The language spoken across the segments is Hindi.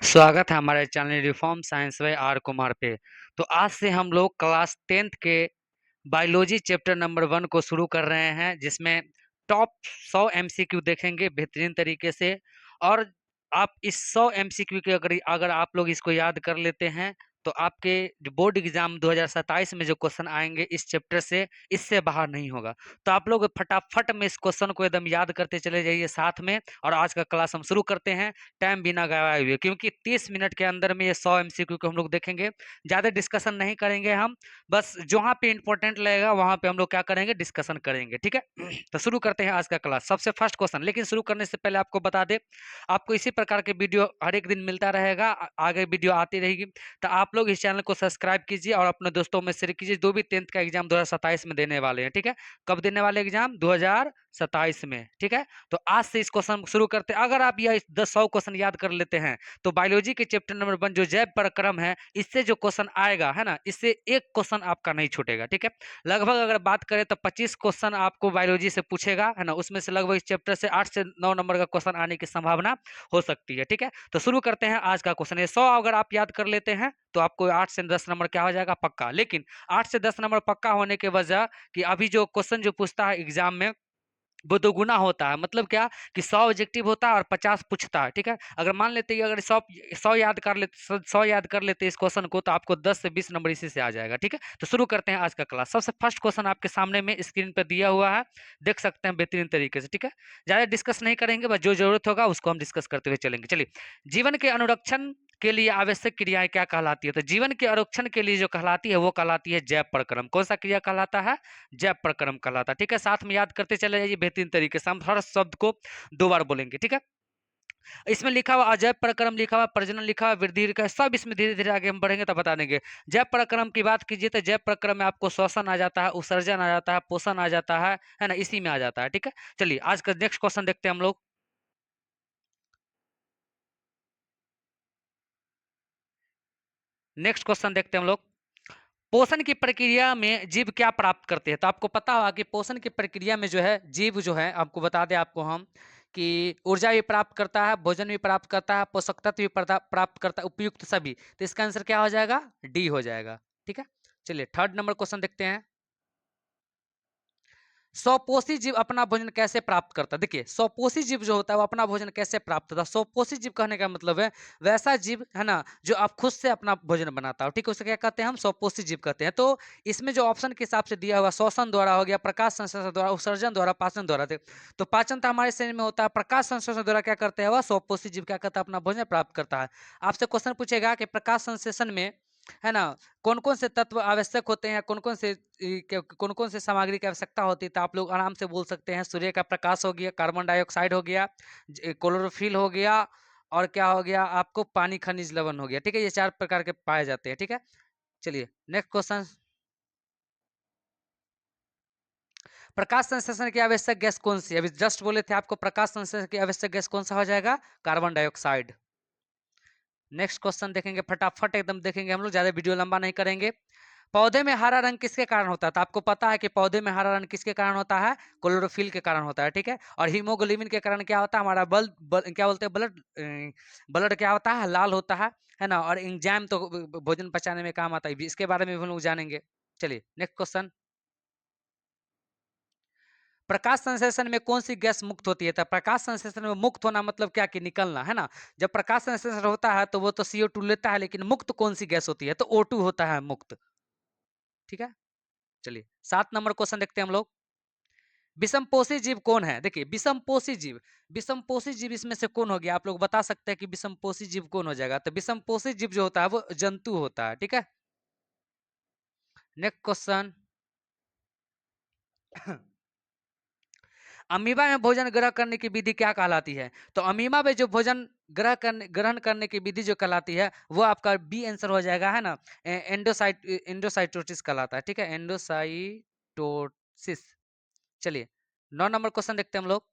स्वागत है हमारे channel reform science by R Kumar पे। तो आज से हम लोग क्लास 10th के बायोलॉजी चैप्टर नंबर 1 को शुरू कर रहे हैं, जिसमें टॉप 100 एमसीक्यू देखेंगे बेहतरीन तरीके से। और आप इस 100 एमसीक्यू के अगर अगर आप लोग इसको याद कर लेते हैं तो आपके जो बोर्ड एग्जाम 2027 में जो क्वेश्चन आएंगे इस चैप्टर से, इससे बाहर नहीं होगा। तो आप लोग फटाफट में इस क्वेश्चन को एकदम याद करते चले जाइए साथ में। और आज का क्लास हम शुरू करते हैं टाइम बिना गवाए हुए, क्योंकि 30 मिनट के अंदर में ये 100 एमसीक्यू को हम लोग देखेंगे। ज़्यादा डिस्कशन नहीं करेंगे हम, बस जहाँ पे इंपॉर्टेंट लगेगा वहां पे हम लोग क्या करेंगे, डिस्कशन करेंगे। ठीक है तो शुरू करते हैं आज का क्लास। सबसे फर्स्ट क्वेश्चन, लेकिन शुरू करने से पहले आपको बता दे, आपको इसी प्रकार के वीडियो हर एक दिन मिलता रहेगा, आगे वीडियो आती रहेगी। तो आप लोग इस चैनल को सब्सक्राइब कीजिए और अपने दोस्तों में शेयर कीजिए, जो भी 10th का एग्जाम 2027 में देने वाले हैं। ठीक है, कब देने वाले एग्जाम, 2027 में। ठीक है, तो आज से इस क्वेश्चन शुरू करते हैं। अगर आप यह 10-100 क्वेश्चन याद कर लेते हैं तो बायोलॉजी के चैप्टर नंबर 1 जो जैव प्रक्रम है, इससे जो क्वेश्चन आएगा है ना, इससे एक क्वेश्चन आपका नहीं छूटेगा। ठीक है, लगभग अगर बात करें तो 25 क्वेश्चन आपको बायोलॉजी से पूछेगा है ना, उसमें से लगभग इस चैप्टर से 8 से 9 नंबर का क्वेश्चन आने की संभावना हो सकती है। ठीक है, तो शुरू करते हैं आज का क्वेश्चन। ये 100 अगर आप याद कर लेते हैं तो आपको 8 से 10 नंबर क्या हो जाएगा, पक्का। लेकिन 8 से 10 नंबर पक्का होने के वजह कि अभी जो क्वेश्चन जो पूछता है एग्जाम में वो दोगुना होता है। मतलब क्या कि 100 ऑब्जेक्टिव होता है और 50 पूछता है। ठीक है, अगर मान लेते हैं अगर 100 याद कर लेते, 100 याद कर लेते इस क्वेश्चन को, तो आपको 10 से 20 नंबर इसी से आ जाएगा। ठीक है, तो शुरू करते हैं आज का क्लास। सबसे फर्स्ट क्वेश्चन आपके सामने में स्क्रीन पर दिया हुआ है, देख सकते हैं बेहतरीन तरीके से। ठीक है, ज्यादा डिस्कस नहीं करेंगे, बस जो जरूरत होगा उसको हम डिस्कस करते हुए चलेंगे। चलिए, जीवन के अनुरक्षण के लिए आवश्यक क्रियाएं क्या कहलाती है? तो जीवन के अनुरक्षण के लिए जो कहलाती है वो कहलाती है जैव प्रक्रम। कौन सा क्रिया कहलाता है? जैव प्रक्रम कहलाता है। ठीक है, साथ में याद करते चले जाइए बेहतरीन तरीके से। हम हर शब्द को 2 बार बोलेंगे। ठीक है, इसमें लिखा हुआ अजैव प्रक्रम, लिखा हुआ प्रजनन, लिखा हुआ वृद्धि का, सब इसमें धीरे धीरे आगे हम बढ़ेंगे तो बता देंगे। जैव प्रक्रम की बात कीजिए तो जैव प्रक्रम में आपको श्वसन आ जाता है, उत्सर्जन आ जाता है, पोषण आ जाता है ना, इसी में आ जाता है। ठीक है, चलिए आज का नेक्स्ट क्वेश्चन देखते हैं हम लोग। नेक्स्ट क्वेश्चन देखते हैं हम लोग। पोषण की प्रक्रिया में जीव क्या प्राप्त करते हैं? तो आपको पता होगा कि पोषण की प्रक्रिया में जो है जीव जो है, आपको बता दें आपको हम कि ऊर्जा भी प्राप्त करता है, भोजन भी प्राप्त करता है, पोषक तत्व भी प्राप्त करता है, उपयुक्त सभी। तो इसका आंसर क्या हो जाएगा? डी हो जाएगा। ठीक है, चलिए थर्ड नंबर क्वेश्चन देखते हैं। स्वपोषी जीव अपना भोजन कैसे प्राप्त करता है? देखिए, स्वपोषी जीव जो होता है वो अपना भोजन कैसे प्राप्त करता है? स्वपोषी जीव कहने का मतलब है वैसा जीव है ना जो आप खुद से अपना भोजन बनाता हो। ठीक है, उसे क्या कहते हैं? हम स्वपोषी जीव कहते हैं। तो इसमें जो ऑप्शन के हिसाब से दिया हुआ, श्वसन द्वारा हो गया, प्रकाश संश्लेषण द्वारा, उत्सर्जन द्वारा, पाचन द्वारा। तो पाचन तो हमारे शरीर में होता है, प्रकाश संश्लेषण द्वारा क्या करते हैं? वह स्वपोषी जीव क्या करता है? अपना भोजन प्राप्त करता है। आपसे क्वेश्चन पूछेगा कि प्रकाश संश्लेषण में है ना कौन कौन से तत्व आवश्यक होते हैं, कौन कौन से कौन कौन से सामग्री की आवश्यकता होती है? तो आप लोग आराम से बोल सकते हैं, सूर्य का प्रकाश हो गया, कार्बन डाइऑक्साइड हो गया, क्लोरोफिल हो गया, और क्या हो गया आपको, पानी, खनिज लवण हो गया। ठीक है, ये 4 प्रकार के पाए जाते हैं। ठीक है, चलिए नेक्स्ट क्वेश्चन। प्रकाश संश्लेषण की आवश्यक गैस कौन सी है? अभी जस्ट बोले थे आपको, प्रकाश संश्लेषण की आवश्यक गैस कौन सा हो जाएगा? Carbon dioxide. नेक्स्ट क्वेश्चन देखेंगे फटाफट एकदम देखेंगे हम लोग, ज्यादा वीडियो लंबा नहीं करेंगे। पौधे में हरा रंग किसके कारण होता है? तो आपको पता है कि पौधे में हरा रंग किसके कारण होता है? क्लोरोफिल के कारण होता है। ठीक है, और हीमोग्लोबिन के कारण क्या होता है? हमारा क्या बोलते हैं, ब्लड, ब्लड क्या होता है? लाल होता है ना। और एंजाइम तो भोजन पचाने में काम आता है, इसके बारे में भी हम लोग जानेंगे। चलिए नेक्स्ट क्वेश्चन। प्रकाश संश्लेषण में कौन सी गैस मुक्त होती है? तो प्रकाश संश्लेषण में मुक्त होना मतलब क्या कि निकलना है ना। जब प्रकाश संश्लेषण होता है तो वो तो CO2 लेता है, लेकिन मुक्त कौन सी गैस होती है? तो O2 होता है मुक्त। ठीक है, चलिए 7 नंबर क्वेश्चन देखते हैं हम लोग। विषमपोषी जीव कौन है? देखिए, विषमपोषी जीव, विषमपोषी जीव इसमें से कौन हो गया? आप लोग बता सकते हैं कि विषमपोषी जीव कौन हो जाएगा? तो विषमपोषी जीव जो होता है वो जंतु होता है। ठीक है, नेक्स्ट क्वेश्चन। अमीबा में भोजन ग्रहण करने की विधि क्या कहलाती है? तो अमीबा में जो भोजन ग्रहण करने की विधि जो कहलाती है वो आपका बी आंसर हो जाएगा, है ना। एंडोसाइटोसिस कहलाता है। ठीक है, एंडोसाइटोसिस। चलिए 9 नंबर क्वेश्चन देखते हैं हम लोग।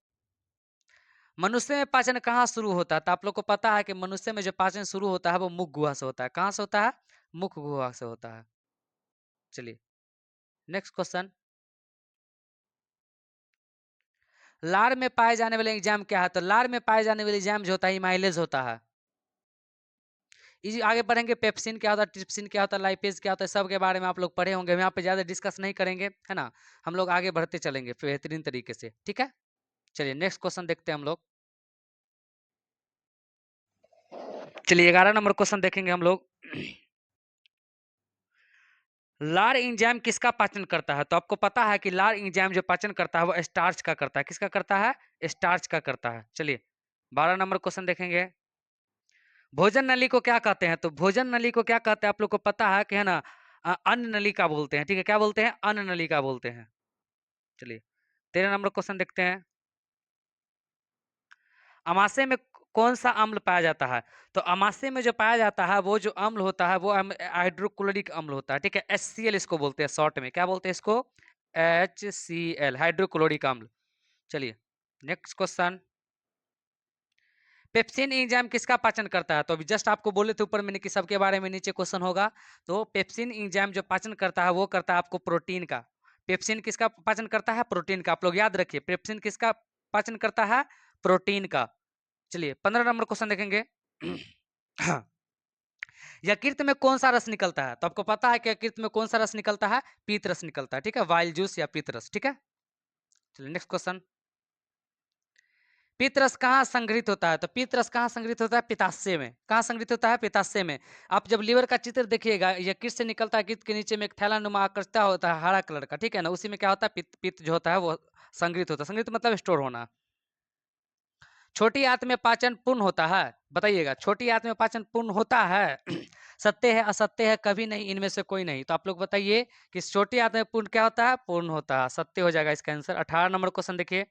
मनुष्य में पाचन कहाँ शुरू होता है? तो आप लोग को पता है कि मनुष्य में जो पाचन शुरू होता है वो मुख गुहा से होता है। कहाँ से होता है? मुख गुहा से होता है। चलिए नेक्स्ट क्वेश्चन। लार में पाए जाने वाले एंजाइम क्या है? तो लार में पाए जाने वाले एंजाइम जो होता है माइलेज होता है। इसी आगे बढ़ेंगे, पेप्सिन क्या होता है, ट्रिप्सिन क्या होता है, लाइपेज क्या होता है, सब के बारे में आप लोग पढ़े होंगे, हम यहाँ पे ज़्यादा डिस्कस नहीं करेंगे, है ना। हम लोग आगे बढ़ते चलेंगे बेहतरीन तरीके से, ठीक है। चलिए नेक्स्ट क्वेश्चन देखते हैं हम लोग। चलिए 11 नंबर क्वेश्चन देखेंगे हम लोग। लार एंजाइम किसका पाचन करता है? तो आपको पता है कि लार एंजाइम जो पाचन करता है वो स्टार्च का करता है। किसका करता है? स्टार्च का करता है। चलिए 12 नंबर क्वेश्चन देखेंगे। भोजन नली को क्या कहते हैं? तो भोजन नली को क्या कहते हैं आप लोग को पता है कि, है ना, अन्न नलिका बोलते हैं, ठीक है। क्या बोलते हैं? अन्न नलिका बोलते हैं। चलिए 13 नंबर क्वेश्चन देखते हैं। अमाशय में कौन सा अम्ल पाया जाता है? तो अमाशय में जो पाया जाता है वो जो अम्ल होता है वो हाइड्रोक्लोरिक अम्ल होता है, ठीक है। HCl इसको बोलते हैं शॉर्ट में। क्या बोलते हैं इसको? HCl, हाइड्रोक्लोरिक अम्ल। चलिए नेक्स्ट क्वेश्चन। पेप्सिन एंजाइम किसका पाचन करता है? तो अभी जस्ट आपको बोले थे ऊपर मैंने कि सबके बारे में नीचे क्वेश्चन होगा। तो पेप्सिन एंजाइम जो पाचन करता है वो करता है आपको प्रोटीन का। पेप्सिन किसका पाचन करता है? प्रोटीन का। आप लोग याद रखिए, पेप्सिन किसका पाचन करता है? प्रोटीन का। चलिए 15 नंबर क्वेश्चन देखेंगे। यकृत में कौन सा रस निकलता है? तो आपको पता है कि यकृत में कौन सा रस निकलता है? पीत रस निकलता है, ठीक है। वाइल जूस या पीत रस, ठीक है। चलिए नेक्स्ट क्वेश्चन। पीत रस कहाँ संग्रहित होता है? तो पीत रस कहाँ संग्रहित होता है? पित्ताशय में। कहाँ संग्रहित होता है? पित्ताशय में। आप जब लीवर का चित्र देखिएगा, यकृत से निकलता है, यकृत के नीचे में एक थैलानुमा आकृति होता है हरा कलर का, ठीक है ना। उसी में क्या होता है? पित्त, पित्त जो होता है वो संग्रहित होता है। संग्रहित मतलब स्टोर होना। छोटी आंत में पाचन पूर्ण होता है? बताइएगा, छोटी आंत में पाचन पूर्ण होता है? सत्य है, असत्य है, कभी नहीं, इनमें से कोई नहीं। तो आप लोग बताइए कि छोटी आंत में पूर्ण क्या होता है? पूर्ण होता है। सत्य हो जाएगा इसका आंसर। 18 नंबर क्वेश्चन देखिए।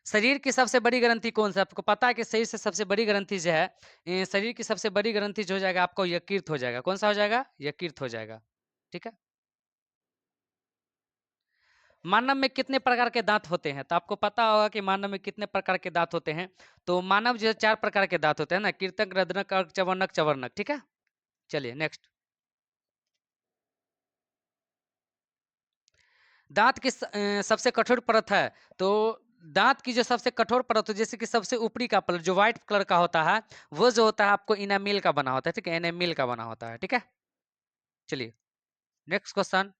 शरीर की सबसे बड़ी ग्रंथि कौन सा? आपको पता है कि शरीर से सबसे बड़ी ग्रंथि जो है, शरीर की सबसे बड़ी ग्रंथि जो हो जाएगा आपको यकृत हो जाएगा। कौन सा हो जाएगा? यकृत हो जाएगा, ठीक है। मानव में कितने प्रकार के दांत होते हैं? तो आपको पता होगा कि मानव में कितने प्रकार के दांत होते हैं। तो मानव जो है 4 प्रकार के दांत होते हैं ना, कृंतक, रद्रक, अर्क, चवर्णक, चवर्णक, ठीक है। चलिए नेक्स्ट। दांत की सबसे कठोर परत है? तो दांत की जो सबसे कठोर परत हो, जैसे कि सबसे ऊपरी का परत जो व्हाइट कलर का होता है, वो जो होता है आपको इनामिल का बना होता है, ठीक है। एनामिल का बना होता है, ठीक है। चलिए नेक्स्ट क्वेश्चन।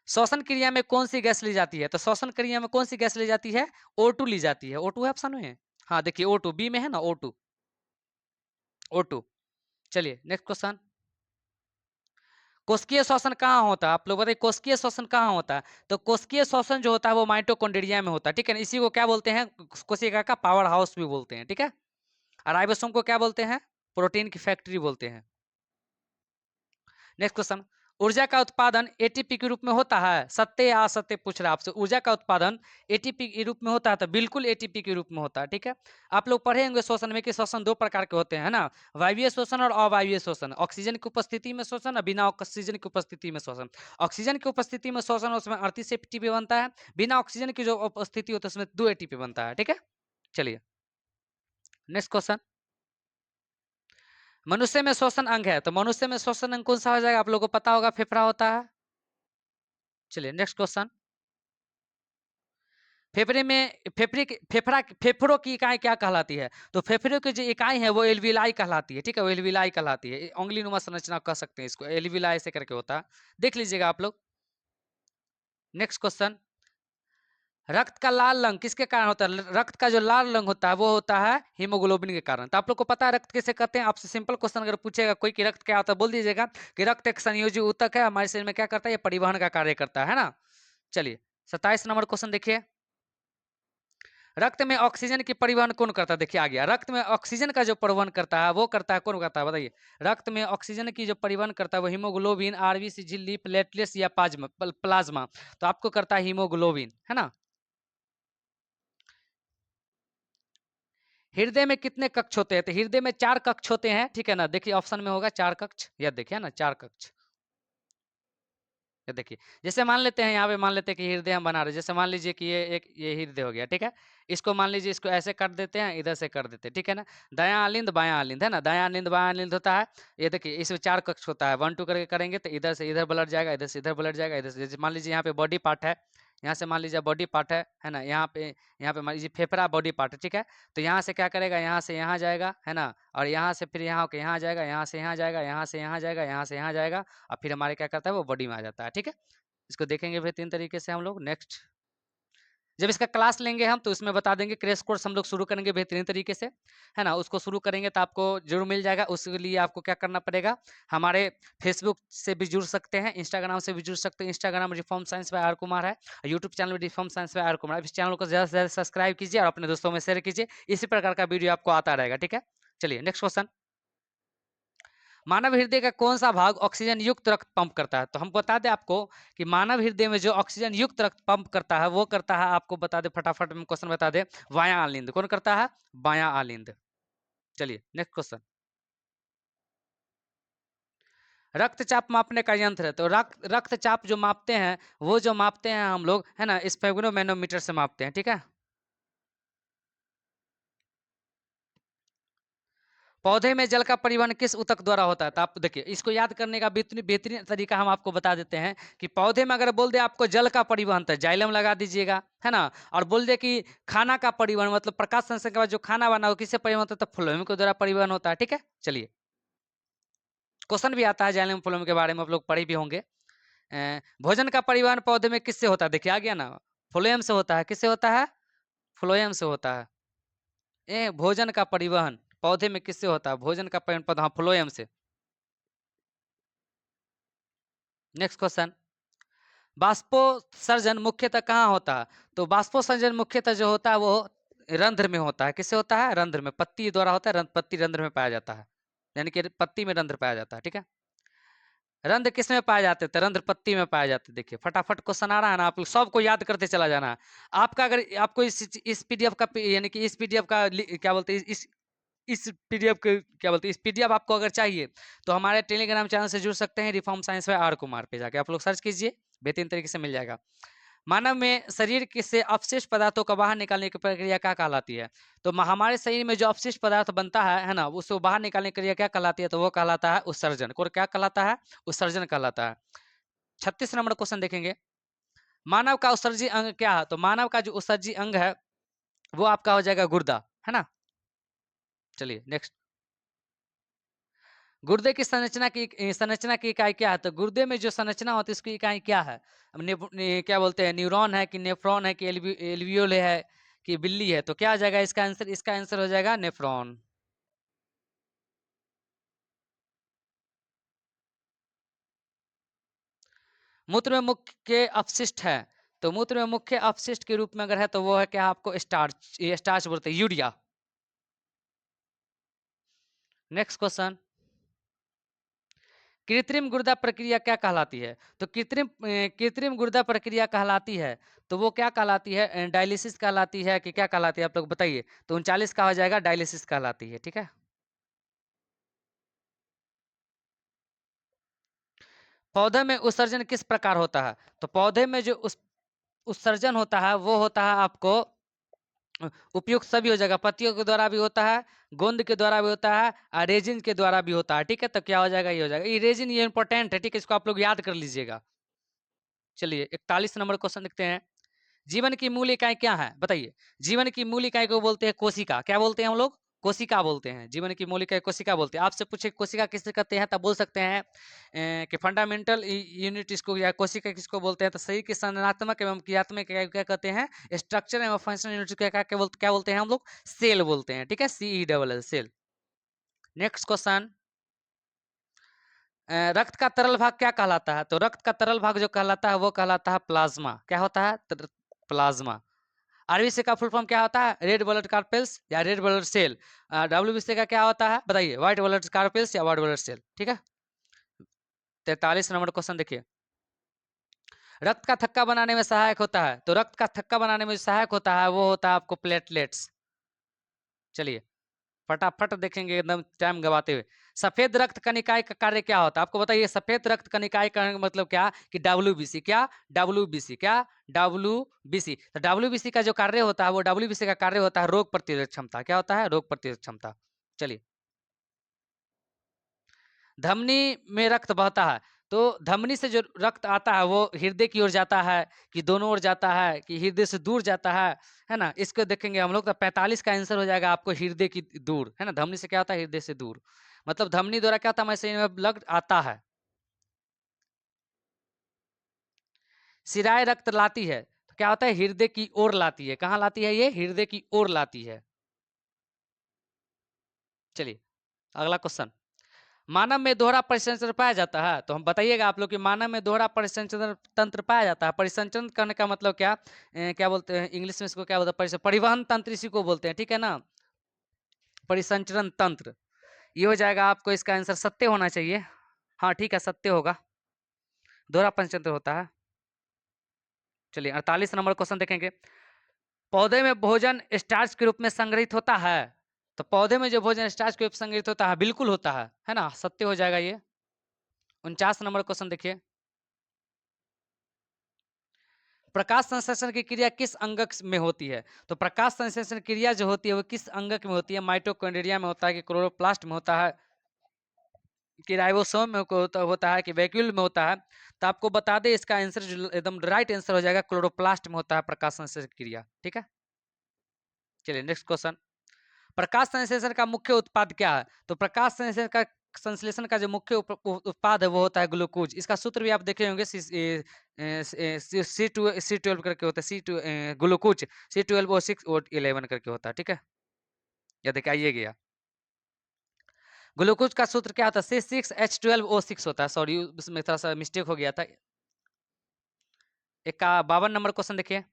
श्वसन क्रिया में कौन सी गैस ली जाती है? तो श्वसन क्रिया में कौन सी गैस ली जाती है? O2 ली जाती है। O2 है ऑप्शन में। हाँ देखिए O2 बी में है ना, O2। O2। चलिए नेक्स्ट क्वेश्चन। कोशिकीय श्वसन कहाँ होता है? आप लोग बताइए कोशिकीय श्वसन कहाँ होता है? तो कोशिकीय श्वसन जो होता है वो माइटोकॉन्ड्रिया में होता है, ठीक है ना। इसी को क्या बोलते हैं? कोशिका का पावर हाउस भी बोलते हैं, ठीक है। और राइबोसोम को क्या बोलते हैं? प्रोटीन की फैक्ट्री बोलते हैं। Next question. ऊर्जा का उत्पादन एटीपी के रूप में होता है? सत्य या असत्य पूछ रहा है आपसे। ऊर्जा का उत्पादन एटीपी के रूप में होता है? तो बिल्कुल एटीपी के रूप में होता है, ठीक है। आप लोग पढ़े होंगे श्वसन में कि श्वसन 2 प्रकार के होते हैं ना, वायवीय श्वसन और अवायवीय श्वसन। ऑक्सीजन की उपस्थिति में श्वसन और बिना ऑक्सीजन की उपस्थिति में श्वसन। ऑक्सीजन की उपस्थिति में श्वसन उसमें 38 एटीपी बनता है। बिना ऑक्सीजन की जो उपस्थिति होती है उसमें 2 एटीपी बनता है, ठीक है। चलिए नेक्स्ट क्वेश्चन। मनुष्य में श्वसन अंग है? तो मनुष्य में श्वसन अंग कौन सा हो जाएगा? आप लोगों को पता होगा फेफड़ा होता है। चलिए नेक्स्ट क्वेश्चन। फेफड़े में फेफड़ों की इकाई क्या कहलाती है? तो फेफड़ों की जो इकाई है वो एल्विलाई कहलाती है, ठीक है। वो एल्विलाई कहलाती है। उंगली नुमा संरचना कह सकते हैं इसको, एल्विलाई ऐसे करके होता है। देख लीजिएगा आप लोग। Next question. रक्त का लाल रंग किसके कारण होता है? रक्त का जो लाल रंग होता है वो होता है हीमोग्लोबिन के कारण। तो आप लोग को पता है रक्त किसे कहते हैं? आपसे सिंपल क्वेश्चन अगर पूछेगा कोई कि रक्त क्या होता है, बोल दीजिएगा कि रक्त एक संयोजी ऊतक है, हमारे शरीर में क्या करता है? ये परिवहन का कार्य करता है ना। चलिए 27 नंबर क्वेश्चन देखिए। रक्त में ऑक्सीजन की परिवहन कौन करता है? देखिए आ गया। रक्त में ऑक्सीजन का जो परिवहन करता है वो करता है कौन करता है? बताइए। रक्त में ऑक्सीजन की जो परिवहन करता है वो हीमोग्लोबिन, आरबीसी झिल्ली, प्लेटलेट्स या प्लाज्मा। तो आपको करता है हीमोग्लोबिन, है ना। हृदय में कितने कक्ष होते हैं? तो हृदय में 4 कक्ष होते हैं, ठीक है ना। देखिए ऑप्शन में होगा 4 कक्ष, या देखिए ना 4 कक्ष। ये देखिए जैसे मान लेते हैं यहाँ पे, मान लेते हैं कि हृदय हम बना रहे हैं। जैसे मान लीजिए कि ये हृदय हो गया, ठीक है। इसको मान लीजिए इसको ऐसे कर देते हैं, इधर से कर देते हैं, ठीक है ना। दायां अलिंद बायां अलिंद, है ना। दायां अलिंद बायां अलिंद होता है। ये देखिए इसमें 4 कक्ष होता है। 1 2 करके करेंगे तो इधर से इधर ब्लड जाएगा, इधर से इधर ब्लड जाएगा, इधर से। जैसे मान लीजिए यहाँ पे बॉडी पार्ट है, यहाँ से मान लीजिए बॉडी पार्ट है ना, यहाँ पे मान लीजिए फेफड़ा बॉडी पार्ट है, ठीक है। तो यहाँ से क्या करेगा, यहाँ से यहाँ जाएगा, है ना, और यहाँ से फिर यहाँ के यहाँ जाएगा, यहाँ से यहाँ जाएगा, यहाँ से यहाँ जाएगा, यहाँ से यहाँ जाएगा, और फिर हमारे क्या करता है वो बॉडी में आ जाता है, ठीक है। इसको देखेंगे फिर 3 तरीके से हम लोग। नेक्स्ट, जब इसका क्लास लेंगे हम तो इसमें बता देंगे। क्रैश कोर्स हम लोग शुरू करेंगे बेहतरीन तरीके से, है ना। उसको शुरू करेंगे तो आपको जरूर मिल जाएगा। उसके लिए आपको क्या करना पड़ेगा, हमारे फेसबुक से भी जुड़ सकते हैं, इंस्टाग्राम से भी जुड़ सकते हैं। Instagram reform science by R Kumar है, YouTube channel reform science by R Kumar. इस चैनल को ज़्यादा से ज़्यादा सब्सक्राइब कीजिए और अपने दोस्तों में शेयर कीजिए। इसी प्रकार का वीडियो आपको आता रहेगा, ठीक है। चलिए नेक्स्ट क्वेश्चन, मानव हृदय का कौन सा भाग ऑक्सीजन युक्त रक्त पंप करता है। तो हम बता दें आपको कि मानव हृदय में जो ऑक्सीजन युक्त रक्त पंप करता है वो करता है, आपको बता दें फटाफट में क्वेश्चन बता दें, बायां आलिंद। कौन करता है, बायां आलिंद। चलिए नेक्स्ट क्वेश्चन, रक्तचाप मापने का यंत्र है। तो रक्तचाप जो मापते हैं, वो जो मापते हैं हम लोग, है ना, स्फेग्नोमैनोमीटर से मापते हैं, ठीक है। पौधे में जल का परिवहन किस ऊतक द्वारा होता है। तो आप देखिए, इसको याद करने का बेहतरीन तरीका हम आपको बता देते हैं कि पौधे में अगर बोल दे आपको जल का परिवहन, तो जाइलम लगा दीजिएगा, है ना। और बोल दे कि खाना का परिवहन, मतलब प्रकाश संश्लेषण के बाद जो खाना बना हो किससे परिवहन होता है, तो फ्लोएम के द्वारा परिवहन होता है, ठीक है। चलिए, क्वेश्चन भी आता है जाइलम फ्लोएम के बारे में, आप लोग पढ़े भी होंगे। भोजन का परिवहन पौधे में किससे होता है, देखिए आ गया ना, फ्लोएम से होता है। किससे होता है, फ्लोएम से होता है। भोजन का परिवहन पौधे में किससे होता है, भोजन का परिवहन पौधा, हाँ, फ्लोएम से। नेक्स्ट क्वेश्चन, बाष्पोत्सर्जन मुख्यतः कहाँ होता है। तो बाष्पोत्सर्जन मुख्यतः जो होता है वो रंध्र में होता है। किससे होता है, रंध्र में, पत्ती द्वारा होता है। पत्ती रंध्र में पाया जाता है, यानी कि पत्ती में रंध्र पाया जाता है, ठीक है। रंध्र किस में पाए जाते हैं, तो रंध्र पत्ती में पाए जाते हैं। देखिए फटाफट क्वेश्चन आ रहा है ना, आप लोग सबको याद करते चला जाना है। आपका अगर आपको इस पीडीएफ का, यानी कि इस पीडीएफ का क्या बोलते हैं, इस पीडीएफ के क्या बोलते हैं, इस पीडीएफ आपको अगर चाहिए तो हमारे टेलीग्राम चैनल से जुड़ सकते हैं, Reform science by R Kumar पे जाके आप लोग सर्च कीजिए, बेहतरीन तरीके से मिल जाएगा। मानव में शरीर से अपशिष्ट पदार्थों को बाहर निकालने की प्रक्रिया क्या कहलाती है। तो हमारे शरीर में जो अपशिष्ट पदार्थ बनता है ना, उसको बाहर निकालने की क्रिया क्या कहलाती है, तो वो कहलाता है उत्सर्जन। और क्या कहलाता है, उत्सर्जन कहलाता है। 36 नंबर क्वेश्चन देखेंगे, मानव का उत्सर्जी अंग क्या है। तो मानव का जो उत्सर्जी अंग है वो आपका हो जाएगा गुर्दा, है ना। चलिए नेक्स्ट, गुर्दे की संरचना की इकाई क्या है। तो गुर्दे में जो संरचना होती है उसकी इकाई क्या है, क्या बोलते हैं, न्यूरॉन है कि नेफ्रॉन है कि एल्वियोल है कि बिल्ली है। तो क्या आ जाएगा इसका आंसर, इसका आंसर हो जाएगा नेफ्रॉन। मूत्र में मुख्य अपशिष्ट है। तो मूत्र में मुख्य अपशिष्ट के रूप में अगर है तो वो है क्या, आपको स्टार्च, ये स्टार्च बोलते हैं, यूरिया। नेक्स्ट क्वेश्चन, कृत्रिम गुर्दा प्रक्रिया क्या कहलाती है। तो कृत्रिम गुर्दा प्रक्रिया कहलाती है, तो वो क्या कहलाती है, डायलिसिस कहलाती है कि क्या कहलाती है, आप लोग बताइए। तो 39 का हो जाएगा, डायलिसिस कहलाती है, ठीक है। पौधे में उत्सर्जन किस प्रकार होता है। तो पौधे में जो उत्सर्जन होता है वो होता है आपको उपयुक्त सभी हो जाएगा, पत्तियों के द्वारा भी होता है, गोंद के द्वारा भी होता है, और रेजिन के द्वारा भी होता है, ठीक है। तो क्या हो जाएगा, ये हो जाएगा, ये रेजिन, ये इंपॉर्टेंट है, ठीक है, इसको आप लोग याद कर लीजिएगा। चलिए 41 नंबर क्वेश्चन देखते हैं, जीवन की मूल इकाई क्या है, बताइए। जीवन की मूल इकाई को बोलते हैं कोशिका। क्या बोलते हैं हम लोग, कोशिका बोलते हैं। जीवन की मूल इकाई कोशिका बोलते हैं। आपसे पूछे कोशिका किसे कहते हैं, तब बोल सकते हैं कि फंडामेंटल यूनिट इसको, या कोशिका किसको बोलते हैं। तो शरीर की संरचनात्मक एवं क्रियात्मक इकाई क्या कहते हैं, स्ट्रक्चर एवं फंक्शनल यूनिट क्या बोलते हैं हम लोग, सेल बोलते हैं, ठीक है, CELL, सेल। नेक्स्ट क्वेश्चन, रक्त का तरल भाग क्या कहलाता है। तो रक्त का तरल भाग जो कहलाता है वो कहलाता है प्लाज्मा। क्या होता है, प्लाज्मा। आरबीसी का फुल फॉर्म क्या होता है, रेड ब्लड कार्पेल्स या रेड ब्लड सेल। डब्ल्यूबीसी का क्या होता है, बताइए, व्हाइट ब्लड कार्पेल्स या व्हाइट ब्लड सेल, ठीक है। 43 नंबर क्वेश्चन देखिए, रक्त का थक्का बनाने में सहायक होता है। तो रक्त का थक्का बनाने में सहायक होता है वो होता है आपको प्लेटलेट्स। चलिए फटाफट देखेंगे एकदम टाइम गवाते हुए, सफेद रक्त कणिकाएं का कार्य क्या होता है, आपको बताइए। सफेद रक्त कणिकाएं का मतलब क्या, कि डब्ल्यूबीसी। क्या, डब्ल्यूबीसी, क्या, डब्ल्यूबीसी। तो डब्ल्यूबीसी का जो कार्य होता है वो, डब्ल्यूबीसी का कार्य होता है रोग प्रतिरोधक क्षमता। क्या होता है, रोग प्रतिरोधक क्षमता। चलिए, धमनी में रक्त बहता है। तो धमनी से जो रक्त आता है वो हृदय की ओर जाता है कि दोनों ओर जाता है कि हृदय से दूर जाता है ना? इसको देखेंगे हम लोग तो 45 का आंसर हो जाएगा आपको हृदय की दूर, है ना? धमनी से क्या होता है? हृदय से दूर। मतलब धमनी द्वारा क्या होता है? हमारे शरीर में ब्लड आता है। शिराएँ रक्त लाती है, तो क्या होता है? हृदय की ओर लाती है। कहाँ लाती है ये? हृदय की ओर लाती है। चलिए, अगला क्वेश्चन। मानव में दोहरा परिसंचरण पाया जाता है? तो हम बताइएगा आप लोग कि मानव में दोहरा परिसंचरण तंत्र पाया जाता है। परिसंचरण करने का मतलब क्या? क्या बोलते हैं इंग्लिश में इसको? क्या बोलते हैं? परिवहन तंत्र इसी को बोलते हैं, ठीक है ना? परिसंचरण तंत्र। ये हो जाएगा आपको इसका आंसर सत्य होना चाहिए। हाँ ठीक है, सत्य होगा। दोहरा परिसंचरण होता है। चलिए 48 नंबर क्वेश्चन देखेंगे। पौधे में भोजन स्टार्च के रूप में संग्रहित होता है? तो पौधे में जो भोजन स्टार्च के रूप में संग्रहित होता है, बिल्कुल होता है ना? सत्य हो जाएगा ये। 49 नंबर क्वेश्चन देखिए। प्रकाश संश्लेषण की क्रिया किस अंगक में होती है? तो प्रकाश संश्लेषण क्रिया जो होती है वो किस अंगक में होती है? माइटोकॉन्ड्रिया में होता है कि क्लोरोप्लास्ट में होता है कि राइबोसोम में होता है कि वैक्यूल में होता है? तो आपको बता दें इसका आंसर जो एकदम राइट आंसर हो जाएगा, क्लोरोप्लास्ट में होता है प्रकाश संश्लेषण क्रिया, ठीक है? चलिए नेक्स्ट क्वेश्चन। प्रकाश संश्लेषण का मुख्य उत्पाद क्या है? तो प्रकाश संश्लेषण का जो मुख्य उत्पाद है वो होता है ग्लूकोज। इसका सूत्र भी आप देखे होंगे, C12 करके होता है, ग्लूकोज C12O6O11 करके होता है, ठीक है? या देखिए आइए गया, ग्लूकोज का सूत्र क्या होता है? C6H12O6 होता है। सॉरी, उसमें थोड़ा सा मिस्टेक हो गया था। एक का 52 नंबर क्वेश्चन देखिए।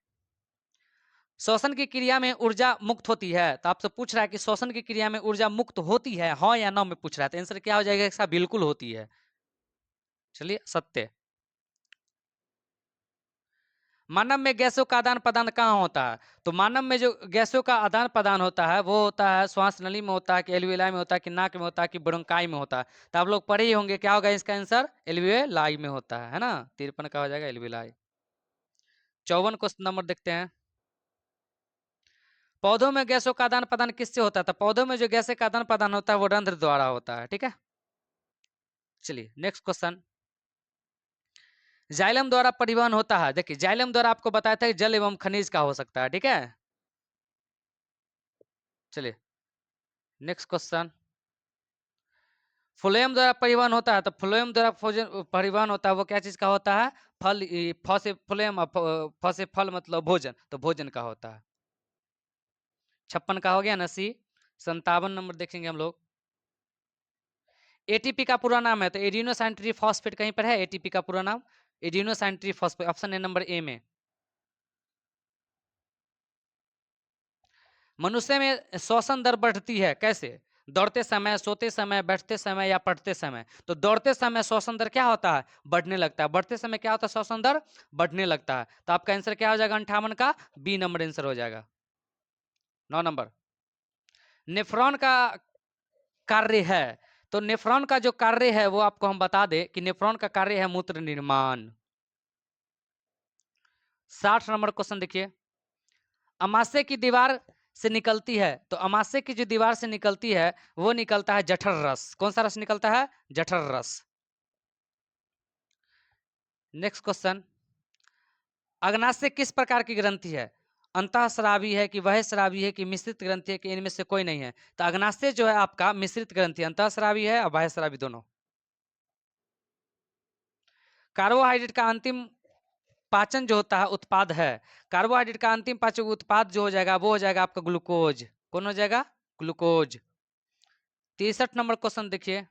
श्वसन की क्रिया में ऊर्जा मुक्त होती है? तो आपसे पूछ रहा है कि श्वसन की क्रिया में ऊर्जा मुक्त होती है, हाँ या ना में पूछ रहा है। तो आंसर क्या हो जाएगा इसका? बिल्कुल होती है। चलिए सत्य। मानव में गैसों का आदान प्रदान कहाँ होता है? तो मानव में जो गैसों का आदान प्रदान होता है वो होता है श्वास नली में होता है कि एल्वियोलाई में होता है कि नाक में होता है कि ब्रोंकाई में होता है? तो आप लोग पढ़े ही होंगे, क्या होगा इसका आंसर? एल्वियोलाई में होता है ना? 53 का हो जाएगा एल्वियोलाई। 54 क्वेश्चन नंबर देखते हैं। पौधों में गैसों का आदान प्रदान किससे होता है? तो पौधों में जो गैसें का आदान प्रदान होता है वो रंध्र द्वारा होता है, ठीक है? चलिए नेक्स्ट क्वेश्चन। जाइलम द्वारा परिवहन होता है? देखिए जाइलम द्वारा आपको बताया था कि जल एवं खनिज का हो सकता है, ठीक है? चलिए नेक्स्ट क्वेश्चन। फ्लोएम द्वारा परिवहन होता है? तो फ्लोएम द्वारा परिवहन होता है वो क्या चीज का होता है? फल, फ से फ्लोएम, फ से फल मतलब भोजन, तो भोजन का होता है। 56 का हो गया ना सी। 57 नंबर देखेंगे हम लोग। एटीपी का पूरा नाम है? तो एडिनो साइंट्री फॉस्फेट कहीं पर है एटीपी का पूरा नाम? एडिनो साइंट्री फॉस्फेट, ऑप्शन है नंबर ए में। मनुष्य में श्वसन दर बढ़ती है कैसे? दौड़ते समय, सोते समय, बैठते समय या पढ़ते समय? तो दौड़ते समय श्वसन दर क्या होता है? बढ़ने लगता है। बढ़ते समय क्या होता है? श्वसन दर बढ़ने लगता है। तो आपका आंसर क्या हो जाएगा 58 का? बी नंबर आंसर हो जाएगा। 9 नंबर। नेफ्रॉन का कार्य है? तो नेफ्रॉन का जो कार्य है वो आपको हम बता दें कि नेफ्रॉन का कार्य है मूत्र निर्माण। 60 नंबर क्वेश्चन देखिए। अमाशय की दीवार से निकलती है? तो अमाशय की जो दीवार से निकलती है वो निकलता है जठर रस। कौन सा रस निकलता है? जठर रस। Next question. अग्नाशय किस प्रकार की ग्रंथि है? अंतःस्रावी है कि वह स्रावी है कि मिश्रित ग्रंथि है कि इनमें से कोई नहीं है? तो अग्नाशय जो है आपका मिश्रित ग्रंथि, अंतःस्रावी है और बाह्य स्रावी दोनों। कार्बोहाइड्रेट का अंतिम पाचन जो होता है उत्पाद है? कार्बोहाइड्रेट का अंतिम पाचन उत्पाद जो हो जाएगा वो हो जाएगा आपका ग्लूकोज। कौन हो जाएगा? ग्लूकोज। 63 नंबर क्वेश्चन देखिए।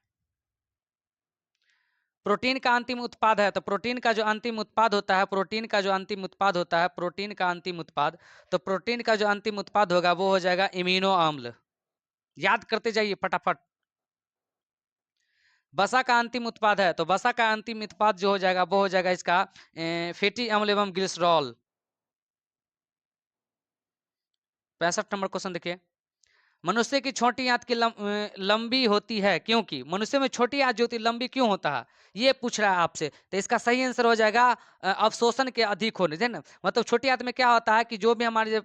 प्रोटीन का अंतिम उत्पाद है? तो प्रोटीन का जो अंतिम उत्पाद होता है, प्रोटीन का जो अंतिम उत्पाद होता है, प्रोटीन का अंतिम उत्पाद, तो प्रोटीन का जो अंतिम उत्पाद होगा वो हो जाएगा इम्यूनो अम्ल। याद करते जाइए फटाफट। वसा का अंतिम उत्पाद है? तो वसा का अंतिम उत्पाद जो हो जाएगा वो हो जाएगा इसका फैटी अम्ल एवं ग्लिसरॉल। 65 नंबर क्वेश्चन देखिए। मनुष्य की छोटी आंत की लंबी होती है क्योंकि? मनुष्य में छोटी आंत जो होती है लंबी क्यों होता है ये पूछ रहा है आपसे। तो इसका सही आंसर हो जाएगा अवशोषण के अधिक होने से ना। मतलब छोटी आंत में क्या होता है कि जो भी हमारे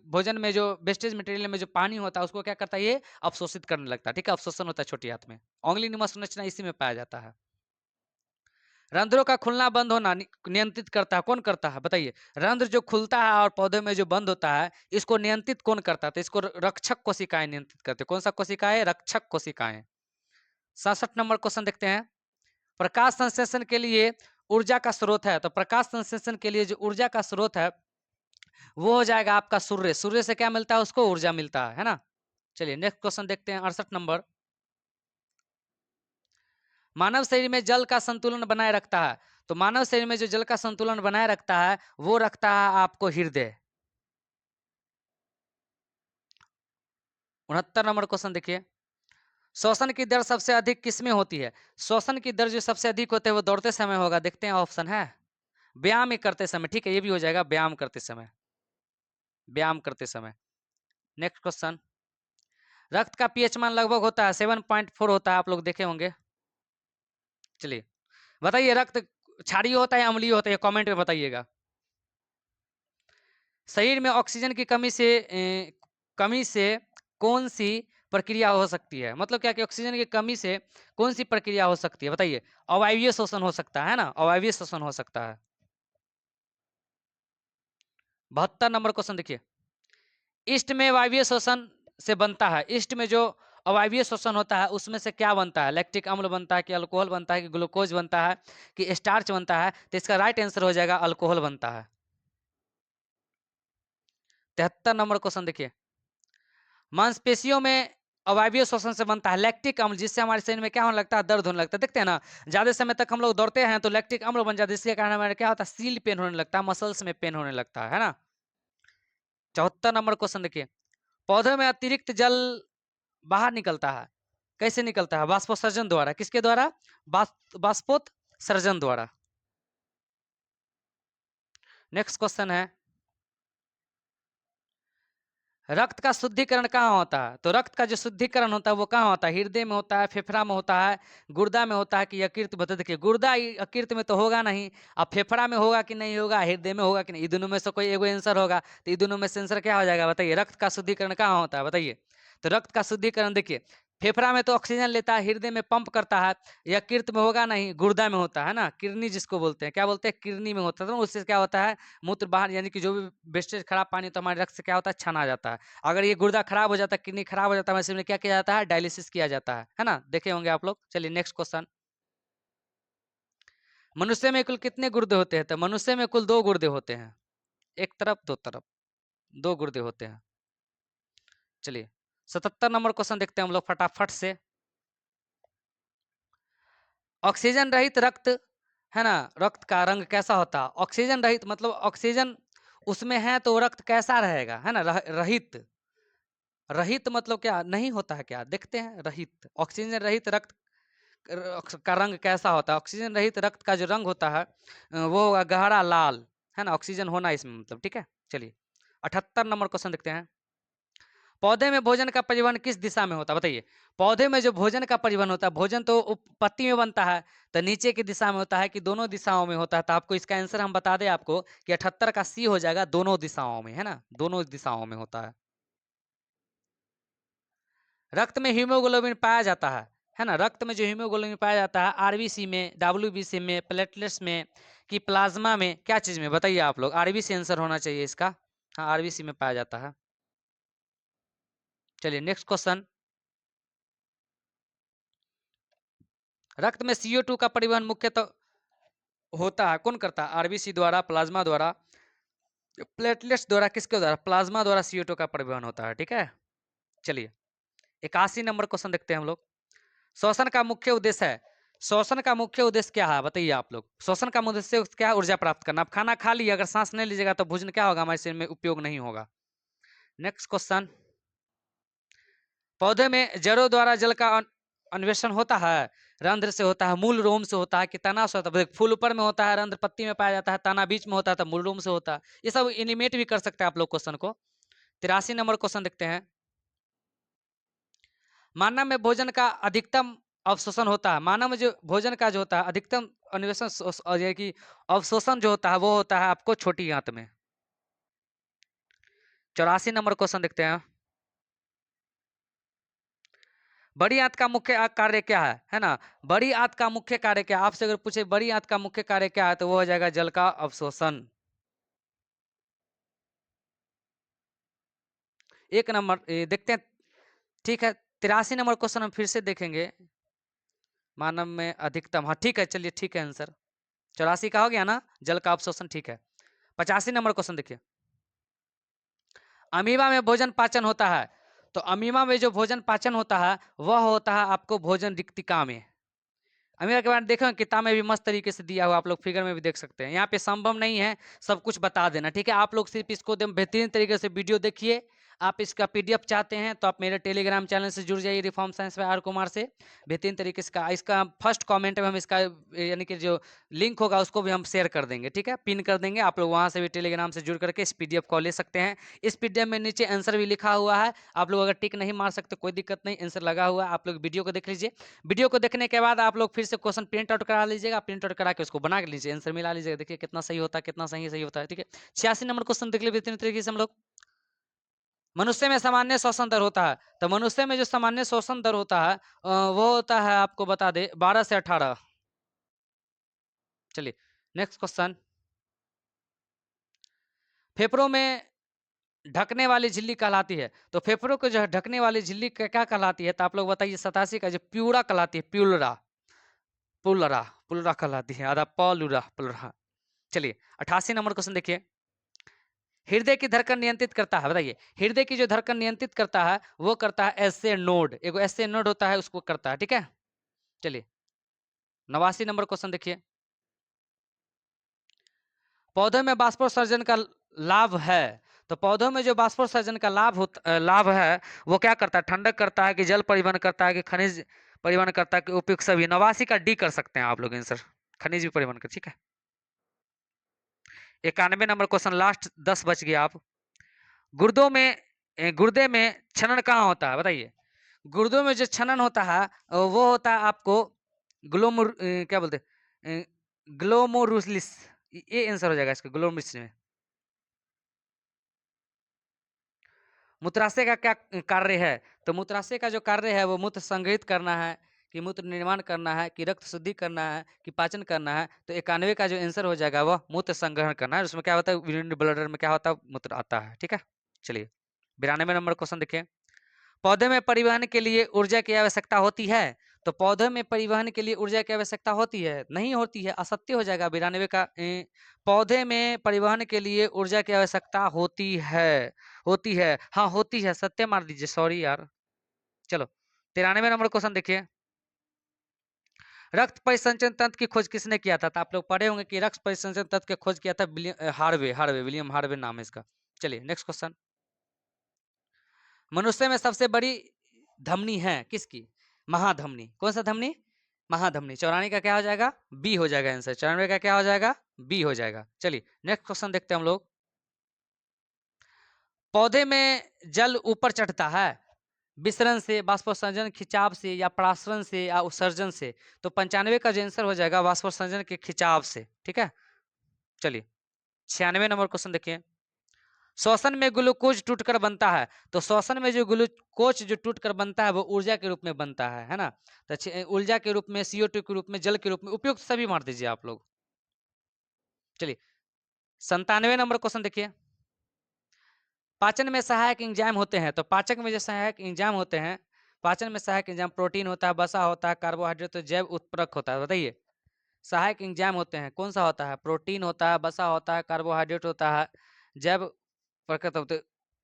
भोजन में जो वेस्टेज मटेरियल में जो पानी होता है उसको क्या करता है? ये अवशोषित करने लगता है, ठीक है? अवशोषण होता है छोटी आंत में। ऑंगली निमस संरचना इसी में पाया जाता है। रंध्रों का खुलना बंद होना नियंत्रित करता है कौन करता है बताइए। रंध्र जो खुलता है और पौधे में जो बंद होता है इसको नियंत्रित कौन करता है? तो इसको रक्षक कोशिकाएं नियंत्रित करते हैं। कौन सा कोशिकाएं? रक्षक कोशिकाएं। 67 नंबर क्वेश्चन देखते हैं। प्रकाश संश्लेषण के लिए ऊर्जा का स्रोत है, तो प्रकाश संश्लेषण के लिए जो ऊर्जा का स्रोत है वो हो जाएगा आपका सूर्य। सूर्य से क्या मिलता है? उसको ऊर्जा मिलता है ना। चलिए नेक्स्ट क्वेश्चन देखते हैं 68 नंबर। मानव शरीर में जल का संतुलन बनाए रखता है, तो मानव शरीर में जो जल का संतुलन बनाए रखता है वो रखता है आपको हृदय। 69 नंबर क्वेश्चन देखिए। श्वसन की दर सबसे अधिक किसमें होती है? श्वसन की दर जो सबसे अधिक होते हैं वो दौड़ते समय होगा। देखते हैं ऑप्शन है व्यायाम करते समय। ठीक है, ये भी हो जाएगा व्यायाम करते समय, व्यायाम करते समय। Next question. रक्त का पीएच मान लगभग होता है 7.4 होता है, आप लोग देखे होंगे। चलिए बताइए रक्त क्षारीय होता है या अम्लीय होता है? कमेंट में बताइएगा। शरीर में ऑक्सीजन की कमी से कौन सी प्रक्रिया हो सकती है? मतलब क्या कि ऑक्सीजन की कमी से कौन सी प्रक्रिया हो सकती है बताइए। अवायवीय श्वसन हो सकता है ना, अवायवीय श्वसन हो सकता है। 72 नंबर क्वेश्चन देखिए। ईस्ट में वायवीय श्वसन से बनता है, ईस्ट में जो अवायवीय श्वसन होता है उसमें से क्या बनता है? लैक्टिक अम्ल बनता है कि अल्कोहल बनता है कि ग्लूकोज बनता है कि स्टार्च बनता है? तो इसका राइट आंसर हो जाएगा अल्कोहल बनता है। 73 नंबर क्वेश्चन देखिए। मांसपेशियों में अवायवीय श्वसन से बनता है लैक्टिक अम्ल, जिससे हमारे शरीर में क्या होने लगता है? दर्द होने लगता है। देखते हैं ना, ज्यादा समय तक हम लोग दौड़ते हैं तो लैक्टिक अम्ल बन जाता है, जिसके कारण हमारे क्या होता है? सील पेन होने लगता है, मसल्स में पेन होने लगता है ना। 74 नंबर क्वेश्चन देखिए। पौधों में अतिरिक्त जल बाहर निकलता है, कैसे निकलता है? बाष्पोत्सर्जन द्वारा। किसके द्वारा? बाष्पोत्सर्जन द्वारा। नेक्स्ट क्वेश्चन है रक्त का शुद्धिकरण कहाँ होता है? तो रक्त का जो शुद्धिकरण होता है वो कहाँ होता है? हृदय में होता है, फेफड़ा में होता है, गुर्दा में होता है कि यकृत? बता देखिए, गुर्दा यकृत में तो होगा नहीं। अब फेफड़ा में होगा कि नहीं होगा, हृदय में होगा कि नहीं? ये दोनों में से कोई एगो आंसर होगा, तो ये दोनों में से आंसर क्या हो जाएगा बताइए। रक्त का शुद्धिकरण कहाँ होता है बताइए। तो रक्त का शुद्धिकरण देखिए, फेफड़ा में तो ऑक्सीजन लेता है, हृदय में पंप करता है, यकृत में होगा नहीं, गुर्दा में होता है ना, किडनी जिसको बोलते हैं। क्या बोलते हैं? किडनी में होता है। तो उससे क्या होता है? मूत्र बाहर, यानी कि जो भी वेस्टेज खराब पानी तो हमारे रक्त से क्या होता है? छना जाता है। अगर ये गुर्दा खराब हो जाता है, किडनी खराब हो जाता है, वैसे में क्या किया जाता है? डायलिसिस किया जाता है ना। देखे होंगे आप लोग। चलिए नेक्स्ट क्वेश्चन। मनुष्य में कुल कितने गुर्दे होते हैं? तो मनुष्य में कुल 2 गुर्दे होते हैं, एक तरफ 2 तरफ, 2 गुर्दे होते हैं। चलिए 77 नंबर क्वेश्चन देखते हैं हम लोग फटाफट से। ऑक्सीजन रहित रक्त है ना, रक्त का रंग कैसा होता है? ऑक्सीजन रहित मतलब ऑक्सीजन उसमें है तो रक्त कैसा रहेगा, है ना। रहित, रहित मतलब क्या नहीं होता है क्या? देखते हैं। रहित, ऑक्सीजन रहित रक्त का रंग कैसा होता है? ऑक्सीजन रहित रक्त का जो रंग होता है वो होगा गहरा लाल, है ना। ऑक्सीजन होना इसमें मतलब, ठीक है। चलिए 78 नंबर क्वेश्चन देखते हैं। पौधे में भोजन का परिवहन किस दिशा में होता है बताइए। पौधे में जो भोजन का परिवहन होता है, भोजन तो पत्ती में बनता है, तो नीचे की दिशा में होता है कि दोनों दिशाओं में होता है? तो आपको इसका आंसर हम बता दें आपको कि 78 का सी हो जाएगा, दोनों दिशाओं में, है ना, दोनों दिशाओं में होता है। रक्त में हीमोग्लोबिन पाया जाता है ना। रक्त में जो हीमोग्लोबिन पाया जाता है आरबीसी में, डब्ल्यूबीसी में, प्लेटलेट्स में कि प्लाज्मा में, क्या चीज में बताइए आप लोग। आरबीसी आंसर होना चाहिए इसका। हाँ, आरबीसी में पाया जाता है। चलिए नेक्स्ट क्वेश्चन। रक्त में CO2 का परिवहन मुख्यतः होता है, कौन करता है? आरबीसी द्वारा, प्लाज्मा द्वारा, प्लेटलेट्स द्वारा, किसके द्वारा? प्लाज्मा द्वारा CO2 का परिवहन होता है, ठीक है। चलिए 81 नंबर क्वेश्चन देखते हैं हम लोग। श्वसन का मुख्य उद्देश्य है, श्वसन का मुख्य उद्देश्य क्या है बताइए आप लोग। श्वसन का मुख्य उद्देश्य क्या है? ऊर्जा प्राप्त करना। आप खाना खा लिए, अगर सांस नहीं लीजिएगा तो भोजन क्या होगा? हमारे शरीर में उपयोग नहीं होगा। Next question. पौधे में जड़ों द्वारा जल का अन्वेषण होता है, रंध्र से होता है, मूल रोम से होता है कि तना से होता है? फूल ऊपर में होता है, रंध्र पत्ती में पाया जाता है, तना बीच में होता है, तो मूल रोम से होता है। ये सब एनिमेट भी कर सकते हैं आप लोग क्वेश्चन को। 83 नंबर क्वेश्चन देखते हैं। मानव में भोजन का अधिकतम अवशोषण होता है, मानव में जो भोजन का जो होता है अधिकतम अन्वेषण यानी कि अवशोषण जो होता है वो होता है आपको छोटी आंत में। 84 नंबर क्वेश्चन देखते हैं। बड़ी आंत का मुख्य कार्य क्या है ना? बड़ी आंत का मुख्य कार्य क्या है? आपसे अगर पूछे बड़ी आंत का मुख्य कार्य क्या है, तो वो हो जाएगा जल का अवशोषण। एक नंबर देखते हैं। ठीक है, 83 नंबर क्वेश्चन हम फिर से देखेंगे। मानव में अधिकतम, हाँ ठीक है, चलिए ठीक है आंसर 84 का हो गया ना, जल का अवशोषण, ठीक है। 85 नंबर क्वेश्चन देखिए। अमीबा में भोजन पाचन होता है, तो अमीबा में जो भोजन पाचन होता है वह होता है आपको भोजन रिक्तिका में। अमीबा के बारे में देखो, किताब में भी मस्त तरीके से दिया हुआ, आप लोग फिगर में भी देख सकते हैं। यहाँ पे संभव नहीं है सब कुछ बता देना, ठीक है। आप लोग सिर्फ इसको बेहतरीन तरीके से वीडियो देखिए। आप इसका पीडीएफ चाहते हैं तो आप मेरे टेलीग्राम चैनल से जुड़ जाइए, रिफॉर्म साइंस में आर कुमार से। बेहतरीन तरीके से इसका फर्स्ट कमेंट में हम इसका यानी कि जो लिंक होगा उसको भी हम शेयर कर देंगे, ठीक है, पिन कर देंगे। आप लोग वहाँ से भी टेलीग्राम से जुड़ करके इस पीडीएफ को ले सकते हैं। इस पीडीएफ में नीचे आंसर भी लिखा हुआ है। आप लोग अगर टिक नहीं मार सकते कोई दिक्कत नहीं, आंसर लगा हुआ है, आप लोग वीडियो को देख लीजिए। वीडियो को देखने के बाद आप लोग फिर से क्वेश्चन प्रिंट आउट करा लीजिएगा, प्रिंट आउट करा के उसको बना लीजिए, आंसर मिला लीजिएगा। देखिए कितना सही होता है, कितना सही होता है, ठीक है। 86 नंबर क्वेश्चन देख लीजिए बेहतरीन तरीके से हम लोग। मनुष्य में सामान्य श्वसन दर होता है, तो मनुष्य में जो सामान्य श्वसन दर होता है वो होता है, आपको बता दे, 12 से 18। चलिए नेक्स्ट क्वेश्चन। फेफड़ों में ढकने वाली झिल्ली कहलाती है, तो फेफड़ों को जो ढकने वाली झिल्ली क्या कहलाती है, तो आप लोग बताइए। 87 का जो प्यूरा कहलाती है, प्यूलरा, पुलरा, पुलरा कहलाती है, आधा पलुरा, पुलरा। चलिए 88 नंबर क्वेश्चन देखिए। हृदय की धड़कन नियंत्रित करता है, बताइए हृदय की जो धड़कन नियंत्रित करता है वो करता है एसए नोड, एक एसए नोड होता है उसको करता है, ठीक है। चलिए 89 नंबर क्वेश्चन देखिए। पौधे में बाष्पोत्सर्जन का लाभ है, तो पौधों में जो बाष्पोत्सर्जन का लाभ है वो क्या करता है? ठंडक करता है, कि जल परिवहन करता है, कि खनिज परिवहन करता है, कि उपयुक्त सभी। 89 का डी कर सकते हैं आप लोग आंसर, खनिज भी परिवहन कर, ठीक है। 91 नंबर क्वेश्चन लास्ट 10 बच गया। आप गुर्दों में गुर्दे में छनन कहाँ होता है, बताइए। गुर्दों में जो छनन होता है वो होता है आपको क्या बोलते हैं, ग्लोमोरुलिस, ये आंसर हो जाएगा इसका, ग्लोमरुलिस में। मूत्राशय का क्या कार्य है, तो मूत्राशय का जो कार्य है वो मूत्र संग्रहित करना है, कि मूत्र निर्माण करना है, कि रक्त शुद्धि करना है, कि पाचन करना है। तो 91 का जो आंसर हो जाएगा वह मूत्र संग्रहण करना है। उसमें क्या होता है, यूरिन ब्लडर में क्या होता है, मूत्र आता है, ठीक है। चलिए 92 नंबर क्वेश्चन देखिए। पौधे में परिवहन के लिए ऊर्जा की आवश्यकता होती है, तो पौधे में परिवहन के लिए ऊर्जा की आवश्यकता होती है, नहीं होती है, असत्य हो जाएगा 92 का। पौधे में परिवहन के लिए ऊर्जा की आवश्यकता होती है, हाँ होती है, सत्य मार दीजिए, सॉरी यार। चलो 93 नंबर क्वेश्चन देखिए। रक्त परिसंचरण तंत्र की खोज किसने किया था? तो आप लोग पढ़े होंगे कि रक्त परिसंचरण तंत्र की खोज किया था विलियम हार्वे नाम है इसका। चलिए नेक्स्ट क्वेश्चन। मनुष्य में सबसे बड़ी धमनी है किसकी? महाधमनी। कौन सा धमनी? महाधमनी। 94 का क्या हो जाएगा? बी हो जाएगा आंसर। 94 का क्या हो जाएगा? बी हो जाएगा। चलिए नेक्स्ट क्वेश्चन देखते हैं हम लोग। पौधे में जल ऊपर चढ़ता है विसरण से, बाष्पोत्सर्जन, खिंचाव से, या परासरण से, या उत्सर्जन से। तो 95 का जो आंसर हो जाएगा बाष्पोत्सर्जन के खिंचाव से, ठीक है। चलिए 96 नंबर क्वेश्चन देखिए। श्वसन में ग्लूकोज टूटकर बनता है, तो श्वसन में जो ग्लूकोज जो टूटकर बनता है वो ऊर्जा के रूप में बनता है ना। तो ऊर्जा के रूप में, CO2 के रूप में, जल के रूप में, उपयुक्त सभी मार दीजिए आप लोग। चलिए 97 नंबर क्वेश्चन देखिए। पाचन में सहायक एंजाइम होते हैं, तो पाचक में जो सहायक एंजाइम होते हैं, पाचन में सहायक एंजाइम प्रोटीन होता है, वसा होता है, कार्बोहाइड्रेट, तो जैव उत्प्रेरक होता है, बताइए। सहायक एंजाइम होते हैं, कौन सा होता है? प्रोटीन होता है, वसा होता है, कार्बोहाइड्रेट होता है, जैव प्रकृत होते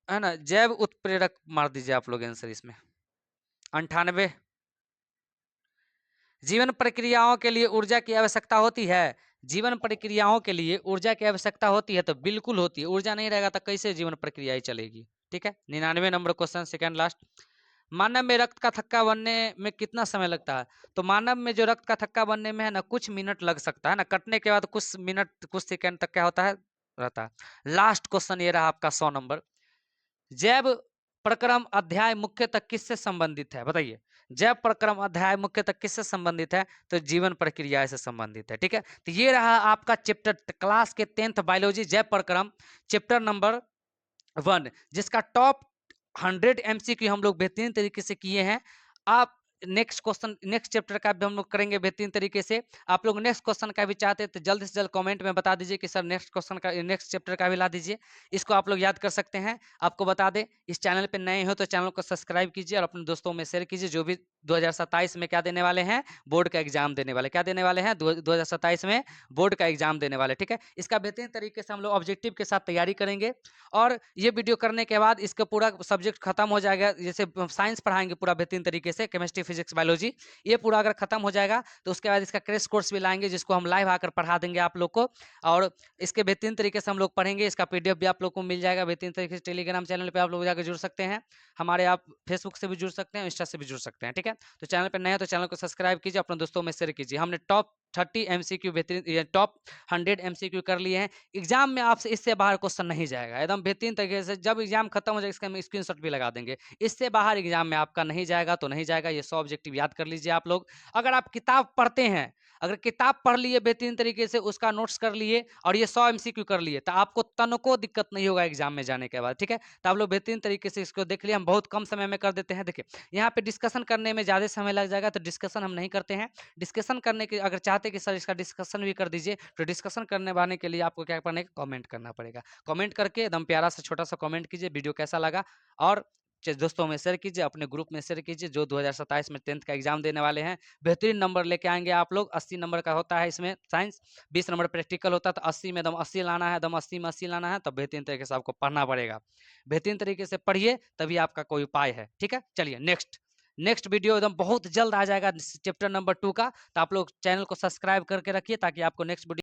है ना, जैव उत्प्रेरक मार दीजिए आप लोग आंसर इसमें। 98। जीवन प्रक्रियाओं के लिए ऊर्जा की आवश्यकता होती है, जीवन प्रक्रियाओं के लिए ऊर्जा की आवश्यकता होती है, तो बिल्कुल होती है। ऊर्जा नहीं रहेगा तो कैसे जीवन प्रक्रियाएं चलेगी, ठीक है। 99 नंबर क्वेश्चन सेकंड लास्ट। मानव में रक्त का थक्का बनने में कितना समय लगता है? तो मानव में जो रक्त का थक्का बनने में है ना, कुछ मिनट लग सकता है ना, कटने के बाद कुछ मिनट कुछ सेकंड तक क्या होता है, रहता है। लास्ट क्वेश्चन ये रहा आपका 100 नंबर। जैव प्रक्रम अध्याय मुख्यतः किससे संबंधित है, बताइए। जैव प्रक्रम अध्याय मुख्यतः किससे संबंधित है? तो जीवन प्रक्रिया से संबंधित है, ठीक है। तो ये रहा आपका चैप्टर क्लास के 10th बायोलॉजी जैव प्रक्रम, चैप्टर नंबर 1, जिसका टॉप 100 MCQ हम लोग बेहतरीन तरीके से किए हैं। आप नेक्स्ट क्वेश्चन, नेक्स्ट चैप्टर का भी हम लोग करेंगे बेहतरीन तरीके से। आप लोग नेक्स्ट क्वेश्चन का भी चाहते हैं तो जल्द से जल्द कमेंट में बता दीजिए कि सर नेक्स्ट क्वेश्चन का, नेक्स्ट चैप्टर का भी ला दीजिए। इसको आप लोग याद कर सकते हैं। आपको बता दें, इस चैनल पे नए हो तो चैनल को सब्सक्राइब कीजिए और अपने दोस्तों में शेयर कीजिए। जो भी 2027 में क्या देने वाले हैं, बोर्ड का एग्जाम देने वाले, क्या देने वाले हैं, 2027 में बोर्ड का एग्जाम देने वाले, ठीक है। इसका बेहतरीन तरीके से हम लोग ऑब्जेक्टिव के साथ तैयारी करेंगे। और ये वीडियो करने के बाद इसका पूरा सब्जेक्ट खत्म हो जाएगा। जैसे साइंस पढ़ाएंगे पूरा बेहतरीन तरीके से, केमिस्ट्री, फिजिक्स, बायोलॉजी, ये पूरा अगर खत्म हो जाएगा तो उसके बाद इसका क्रैश कोर्स भी लाएंगे, जिसको हम लाइव आकर पढ़ा देंगे आप लोग को। और इसके बेहतरीन तरीके से हम लोग पढ़ेंगे। इसका पीडीएफ भी आप लोग को मिल जाएगा बेहतरीन तरीके से। टेलीग्राम चैनल पे आप लोग जाकर जुड़ सकते हैं हमारे, आप फेसबुक से भी जुड़ सकते हैं, इंस्टा से भी जुड़ सकते हैं, ठीक है। तो चैनल पर नए हैं तो चैनल को सब्सक्राइब कीजिए, अपने दोस्तों में शेयर कीजिए। हमने टॉप 30 एमसीक्यू बेहतरीन, टॉप 100 एमसीक्यू कर लिए हैं। एग्जाम में आपसे इससे बाहर क्वेश्चन नहीं जाएगा, एकदम बेहतरीन तरीके से। जब एग्जाम खत्म हो जाएगा इसका हम स्क्रीनशॉट भी लगा देंगे। इससे बाहर एग्जाम में आपका नहीं जाएगा तो नहीं जाएगा। ये 100 ऑब्जेक्टिव याद कर लीजिए आप लोग। अगर आप किताब पढ़ते हैं, अगर किताब पढ़ लिए बेहतरीन तरीके से, उसका नोट्स कर लिए और ये 100 एमसीक्यू कर लिए, तो आपको तनको दिक्कत नहीं होगा एग्जाम में जाने के बाद, ठीक है। तो आप लोग बेहतरीन तरीके से इसको देख लिए। हम बहुत कम समय में कर देते हैं। देखिए यहाँ पे डिस्कशन करने में ज़्यादा समय लग जाएगा तो डिस्कशन हम नहीं करते हैं। डिस्कशन करने के अगर चाहते हैं कि सर इसका डिस्कशन भी कर दीजिए, तो डिस्कशन करने वाले के लिए आपको क्या करना है, कमेंट करना पड़ेगा। कमेंट करके एकदम प्यारा सा छोटा सा कमेंट कीजिए, वीडियो कैसा लगा, और दोस्तों में शेयर कीजिए, अपने ग्रुप में शेयर कीजिए। जो 2027 में 10th का एग्जाम देने वाले हैं, बेहतरीन नंबर लेके आएंगे आप लोग। 80 नंबर का होता है इसमें साइंस, 20 नंबर प्रैक्टिकल होता है, तो 80 में एकदम 80 लाना है, एकदम 80 में 80 लाना है। तो बेहतरीन तरीके से आपको पढ़ना पड़ेगा। बेहतरीन तरीके से पढ़िए, तभी आपका कोई उपाय है, ठीक है। चलिए नेक्स्ट, नेक्स्ट वीडियो एकदम बहुत जल्द आ जाएगा चैप्टर नंबर 2 का। तो आप लोग चैनल को सब्सक्राइब करके रखिए ताकि आपको नेक्स्ट वीडियो